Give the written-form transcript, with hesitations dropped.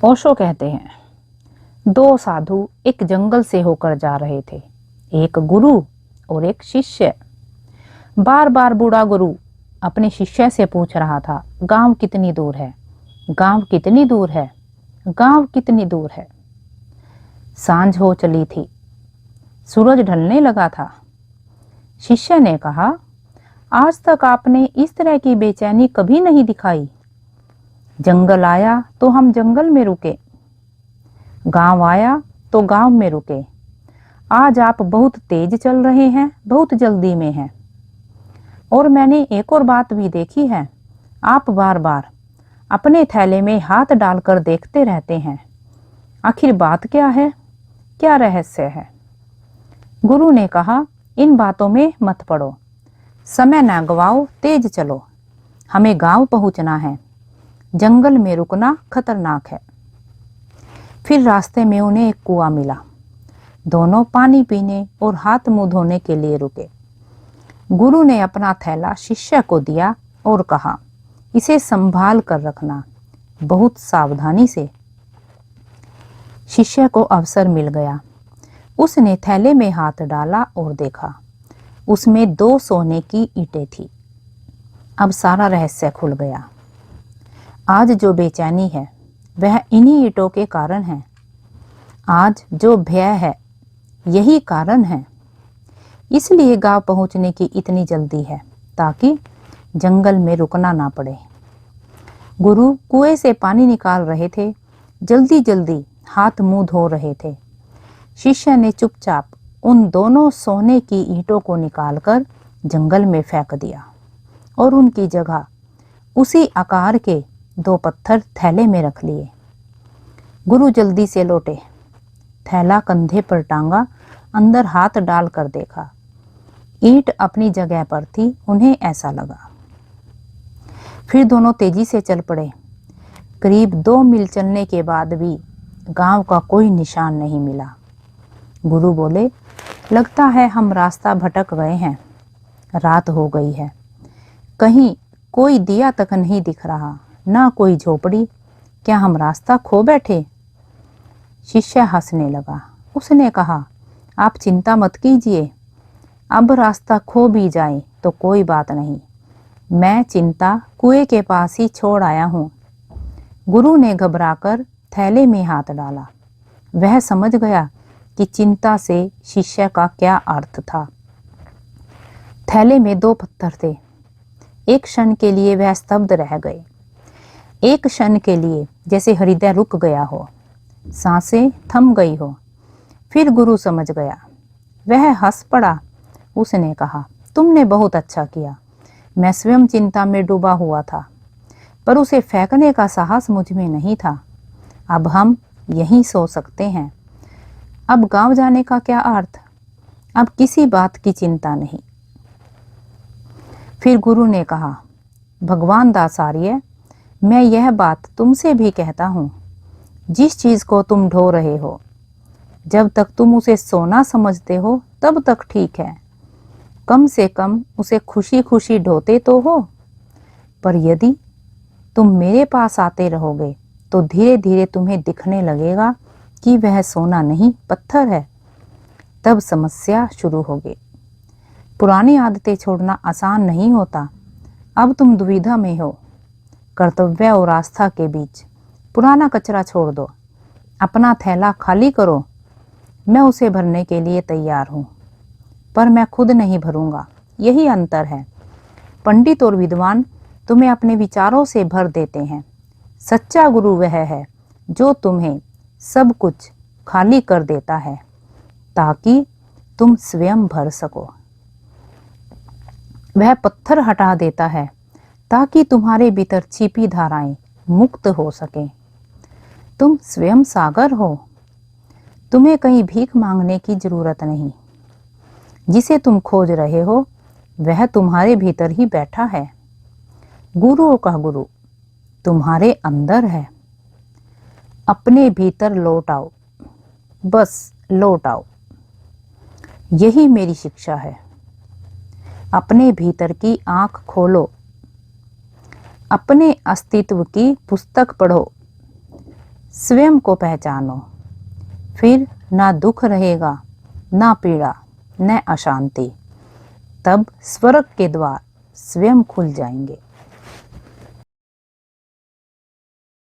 ओशो कहते हैं, दो साधु एक जंगल से होकर जा रहे थे, एक गुरु और एक शिष्य। बार बार बूढ़ा गुरु अपने शिष्य से पूछ रहा था, गांव कितनी दूर है, गांव कितनी दूर है, गांव कितनी दूर है। सांझ हो चली थी, सूरज ढलने लगा था। शिष्य ने कहा, आज तक आपने इस तरह की बेचैनी कभी नहीं दिखाई। जंगल आया तो हम जंगल में रुके, गांव आया तो गांव में रुके। आज आप बहुत तेज चल रहे हैं, बहुत जल्दी में हैं। और मैंने एक और बात भी देखी है, आप बार बार अपने थैले में हाथ डालकर देखते रहते हैं। आखिर बात क्या है, क्या रहस्य है? गुरु ने कहा, इन बातों में मत पड़ो, समय ना गवाओ, तेज चलो। हमें गांव पहुंचना है, जंगल में रुकना खतरनाक है। फिर रास्ते में उन्हें एक कुआं मिला। दोनों पानी पीने और हाथ मुंह धोने के लिए रुके। गुरु ने अपना थैला शिष्य को दिया और कहा, इसे संभाल कर रखना, बहुत सावधानी से। शिष्य को अवसर मिल गया। उसने थैले में हाथ डाला और देखा, उसमें 2 सोने की ईंटें थी। अब सारा रहस्य खुल गया। आज जो बेचैनी है वह इन्हीं ईंटों के कारण है। आज जो भय है यही कारण है। इसलिए गांव पहुंचने की इतनी जल्दी है ताकि जंगल में रुकना ना पड़े। गुरु कुएं से पानी निकाल रहे थे, जल्दी जल्दी हाथ मुंह धो रहे थे। शिष्य ने चुपचाप उन दोनों सोने की ईंटों को निकालकर जंगल में फेंक दिया और उनकी जगह उसी आकार के 2 पत्थर थैले में रख लिए। गुरु जल्दी से लौटे, थैला कंधे पर टांगा, अंदर हाथ डालकर देखा। ईंट अपनी जगह पर थी, उन्हें ऐसा लगा। फिर दोनों तेजी से चल पड़े। करीब 2 मील चलने के बाद भी गांव का कोई निशान नहीं मिला। गुरु बोले, लगता है हम रास्ता भटक गए हैं। रात हो गई है, कहीं कोई दिया तक नहीं दिख रहा, ना कोई झोपड़ी। क्या हम रास्ता खो बैठे? शिष्य हंसने लगा। उसने कहा, आप चिंता मत कीजिए, अब रास्ता खो भी जाए तो कोई बात नहीं, मैं चिंता कुएं के पास ही छोड़ आया हूं। गुरु ने घबराकर थैले में हाथ डाला। वह समझ गया कि चिंता से शिष्य का क्या अर्थ था। थैले में 2 पत्थर थे। एक क्षण के लिए वह स्तब्ध रह गए। एक क्षण के लिए जैसे हृदय रुक गया हो, सांसें थम गई हो। फिर गुरु समझ गया। वह हंस पड़ा। उसने कहा, तुमने बहुत अच्छा किया। मैं स्वयं चिंता में डूबा हुआ था, पर उसे फेंकने का साहस मुझ में नहीं था। अब हम यहीं सो सकते हैं। अब गांव जाने का क्या अर्थ? अब किसी बात की चिंता नहीं। फिर गुरु ने कहा, भगवान दासार्य, मैं यह बात तुमसे भी कहता हूं, जिस चीज को तुम ढो रहे हो, जब तक तुम उसे सोना समझते हो तब तक ठीक है। कम से कम उसे खुशी खुशी ढोते तो हो। पर यदि तुम मेरे पास आते रहोगे तो धीरे धीरे तुम्हें दिखने लगेगा कि वह सोना नहीं, पत्थर है। तब समस्या शुरू होगी। पुरानी आदतें छोड़ना आसान नहीं होता। अब तुम दुविधा में हो, कर्तव्य और आस्था के बीच। पुराना कचरा छोड़ दो, अपना थैला खाली करो। मैं उसे भरने के लिए तैयार हूं, पर मैं खुद नहीं भरूंगा। यही अंतर है। पंडित और विद्वान तुम्हें अपने विचारों से भर देते हैं। सच्चा गुरु वह है जो तुम्हें सब कुछ खाली कर देता है ताकि तुम स्वयं भर सको। वह पत्थर हटा देता है ताकि तुम्हारे भीतर छिपी धाराएं मुक्त हो सके। तुम स्वयं सागर हो। तुम्हें कहीं भीख मांगने की जरूरत नहीं। जिसे तुम खोज रहे हो वह तुम्हारे भीतर ही बैठा है। गुरुओं का गुरु तुम्हारे अंदर है। अपने भीतर लौट आओ, बस लौट आओ। यही मेरी शिक्षा है। अपने भीतर की आंख खोलो, अपने अस्तित्व की पुस्तक पढ़ो। स्वयं को पहचानो, फिर ना दुख रहेगा, ना पीड़ा, न अशांति। तब स्वर्ग के द्वार स्वयं खुल जाएंगे।